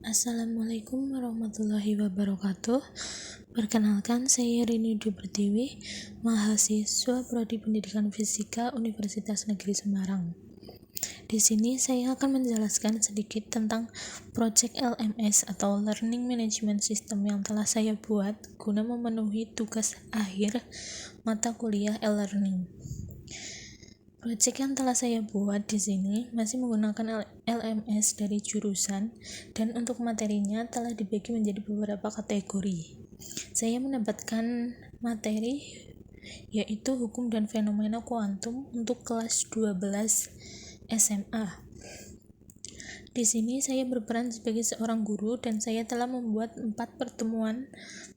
Assalamualaikum warahmatullahi wabarakatuh. Perkenalkan, saya Rini Dwi Pertiwi, mahasiswa Prodi Pendidikan Fisika Universitas Negeri Semarang. Di sini saya akan menjelaskan sedikit tentang proyek LMS atau Learning Management System yang telah saya buat guna memenuhi tugas akhir mata kuliah e-learning. Proyek yang telah saya buat di sini masih menggunakan LMS dari jurusan, dan untuk materinya telah dibagi menjadi beberapa kategori. Saya mendapatkan materi yaitu Hukum dan Fenomena Kuantum untuk kelas 12 SMA. Di sini saya berperan sebagai seorang guru dan saya telah membuat 4 pertemuan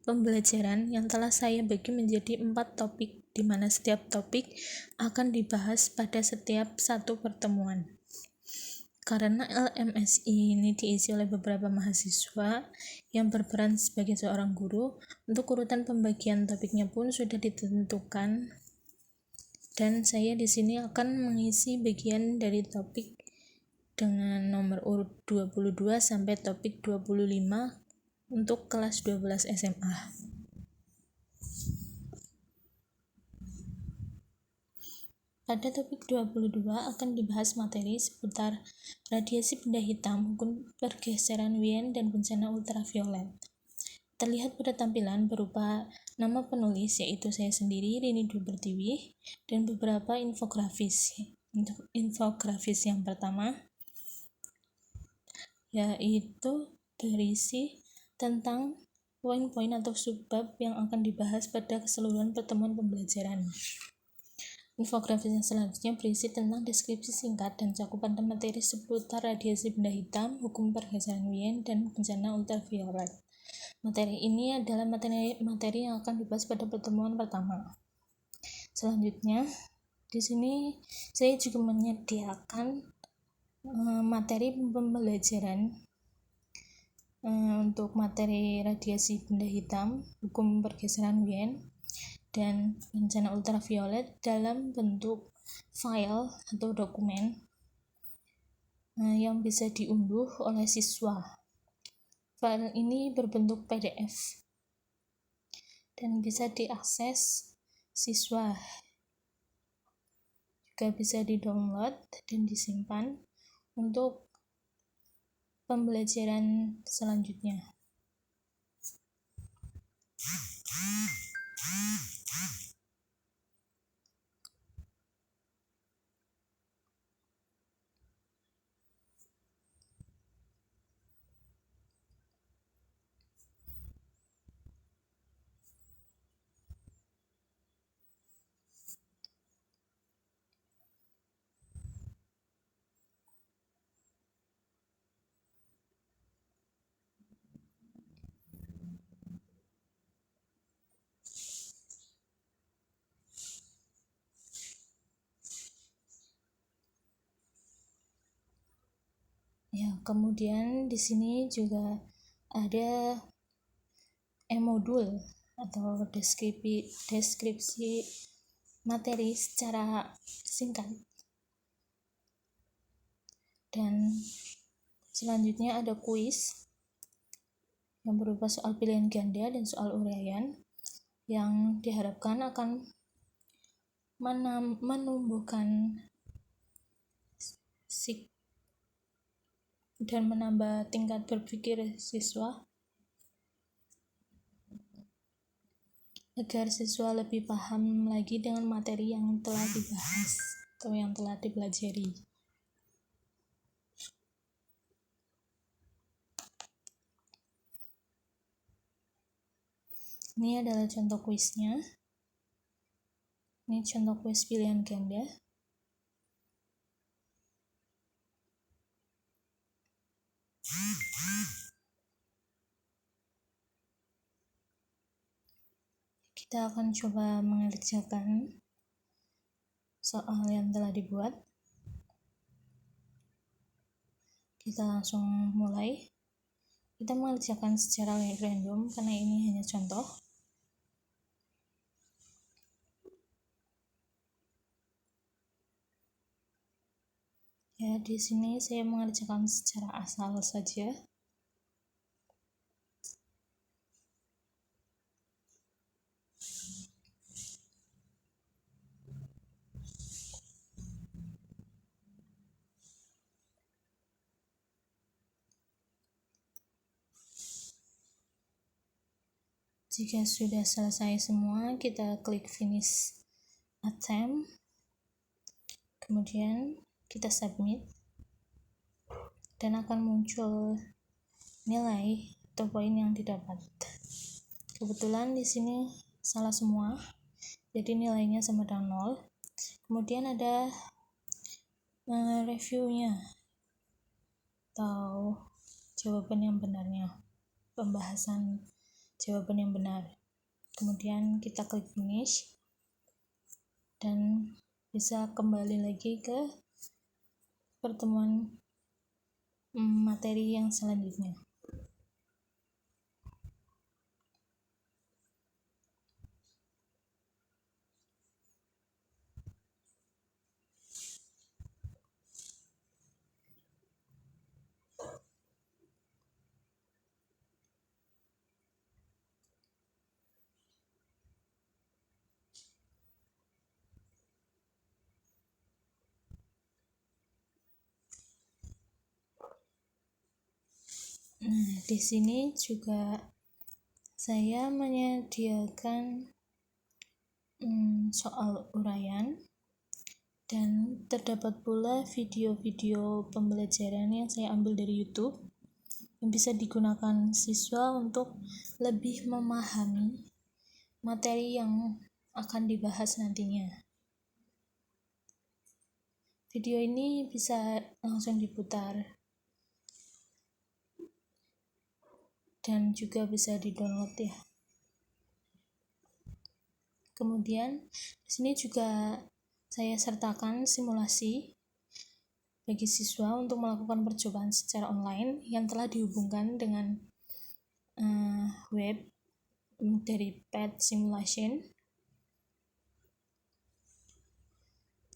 pembelajaran yang telah saya bagi menjadi 4 topik, di mana setiap topik akan dibahas pada setiap satu pertemuan. Karena LMS ini diisi oleh beberapa mahasiswa yang berperan sebagai seorang guru, untuk urutan pembagian topiknya pun sudah ditentukan, dan saya di sini akan mengisi bagian dari topik dengan nomor urut 22 sampai topik 25 untuk kelas 12 SMA. Pada topik 22 akan dibahas materi seputar radiasi benda hitam, hukum pergeseran Wien, dan bencana ultraviolet. Terlihat pada tampilan berupa nama penulis, yaitu saya sendiri, Rini Dwi Pertiwi, dan beberapa infografis. Infografis yang pertama yaitu berisi tentang poin-poin atau subbab yang akan dibahas pada keseluruhan pertemuan pembelajaran. Infografis yang selanjutnya berisi tentang deskripsi singkat dan cakupan materi seputar radiasi benda hitam, hukum pergeseran Wien, dan bencana ultraviolet. Materi ini adalah materi yang akan dibahas pada pertemuan pertama. Selanjutnya, di sini saya juga menyediakan materi pembelajaran untuk materi radiasi benda hitam, hukum pergeseran Wien, dan bencana ultraviolet dalam bentuk file atau dokumen yang bisa diunduh oleh siswa. File ini berbentuk PDF dan bisa diakses siswa, juga bisa di-download dan disimpan untuk pembelajaran selanjutnya. Kemudian di sini juga ada e-modul atau deskripsi materi secara singkat. Dan selanjutnya ada kuis yang berupa soal pilihan ganda dan soal uraian yang diharapkan akan menumbuhkan dan menambah tingkat berpikir siswa agar siswa lebih paham lagi dengan materi yang telah dibahas atau yang telah dipelajari. Ini adalah contoh kuisnya. Ini contoh kuis pilihan ganda. Kita akan coba mengerjakan soal yang telah dibuat. Kita langsung mulai. Kita mengerjakan secara random karena ini hanya contoh. Di sini saya mengerjakan secara asal saja. Jika sudah selesai semua, kita klik finish attempt, kemudian kita submit, dan akan muncul nilai atau poin yang didapat. Kebetulan di sini salah semua, jadi nilainya sama dengan 0. Kemudian ada reviewnya atau jawaban yang benarnya, pembahasan jawaban yang benar. Kemudian kita klik finish dan bisa kembali lagi ke pertemuan materi yang selanjutnya. Nah, di sini juga saya menyediakan soal uraian, dan terdapat pula video-video pembelajaran yang saya ambil dari YouTube yang bisa digunakan siswa untuk lebih memahami materi yang akan dibahas nantinya. Video ini bisa langsung diputar dan juga bisa di-download ya. Kemudian di sini juga saya sertakan simulasi bagi siswa untuk melakukan percobaan secara online yang telah dihubungkan dengan web dari PET Simulation.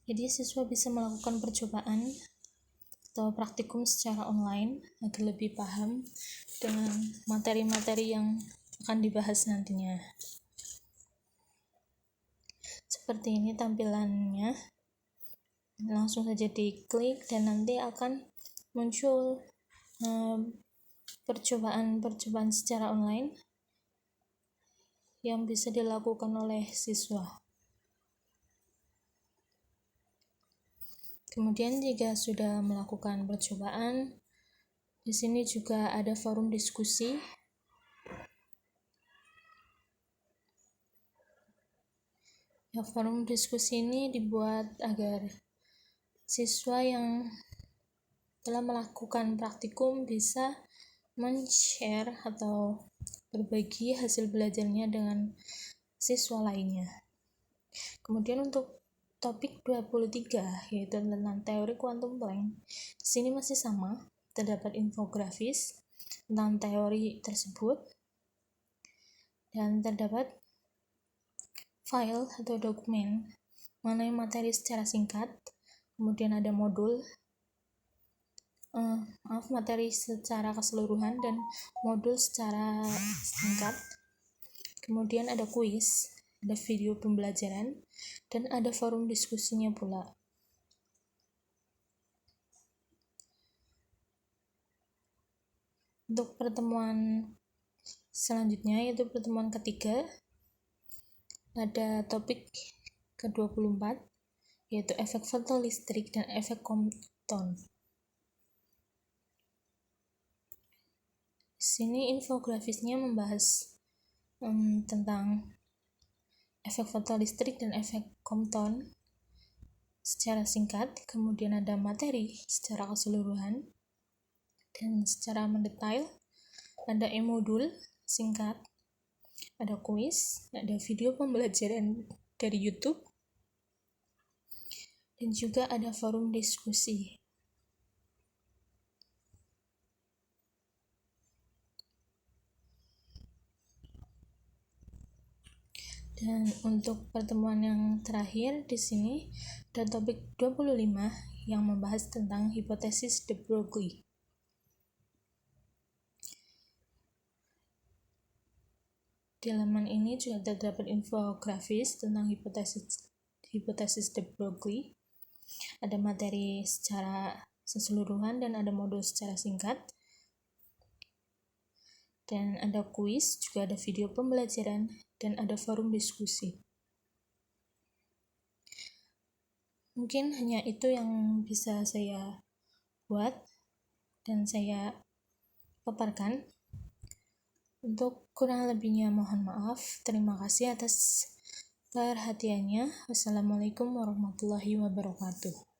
Jadi siswa bisa melakukan percobaan atau praktikum secara online agar lebih paham dengan materi-materi yang akan dibahas nantinya. Seperti ini tampilannya. Langsung saja diklik dan nanti akan muncul percobaan secara online yang bisa dilakukan oleh siswa. Kemudian jika sudah melakukan percobaan, di sini juga ada forum diskusi. Ya, forum diskusi ini dibuat agar siswa yang telah melakukan praktikum bisa men-share atau berbagi hasil belajarnya dengan siswa lainnya. Kemudian untuk topik 23 yaitu tentang teori quantum Planck. Di sini masih sama, terdapat infografis tentang teori tersebut dan terdapat file atau dokumen mengenai materi secara singkat. Kemudian ada modul materi secara keseluruhan dan modul secara singkat. Kemudian ada kuis, ada video pembelajaran, dan ada forum diskusinya pula. Untuk pertemuan selanjutnya, yaitu pertemuan ketiga, ada topik ke-24, yaitu efek fotolistrik dan efek Compton. Di sini infografisnya membahas tentang efek fotolistrik dan efek Compton secara singkat. Kemudian ada materi secara keseluruhan dan secara mendetail. Ada e-modul singkat, ada kuis, ada video pembelajaran dari YouTube, dan juga ada forum diskusi. Dan untuk pertemuan yang terakhir di sini ada topik 25 yang membahas tentang hipotesis de Broglie. Di halaman ini juga terdapat infografis tentang hipotesis de Broglie. Ada materi secara keseluruhan dan ada modul secara singkat. dan ada kuis, juga ada video pembelajaran, dan ada forum diskusi. Mungkin hanya itu yang bisa saya buat dan saya paparkan. Untuk kurang lebihnya mohon maaf. Terima kasih atas perhatiannya. Wassalamualaikum warahmatullahi wabarakatuh.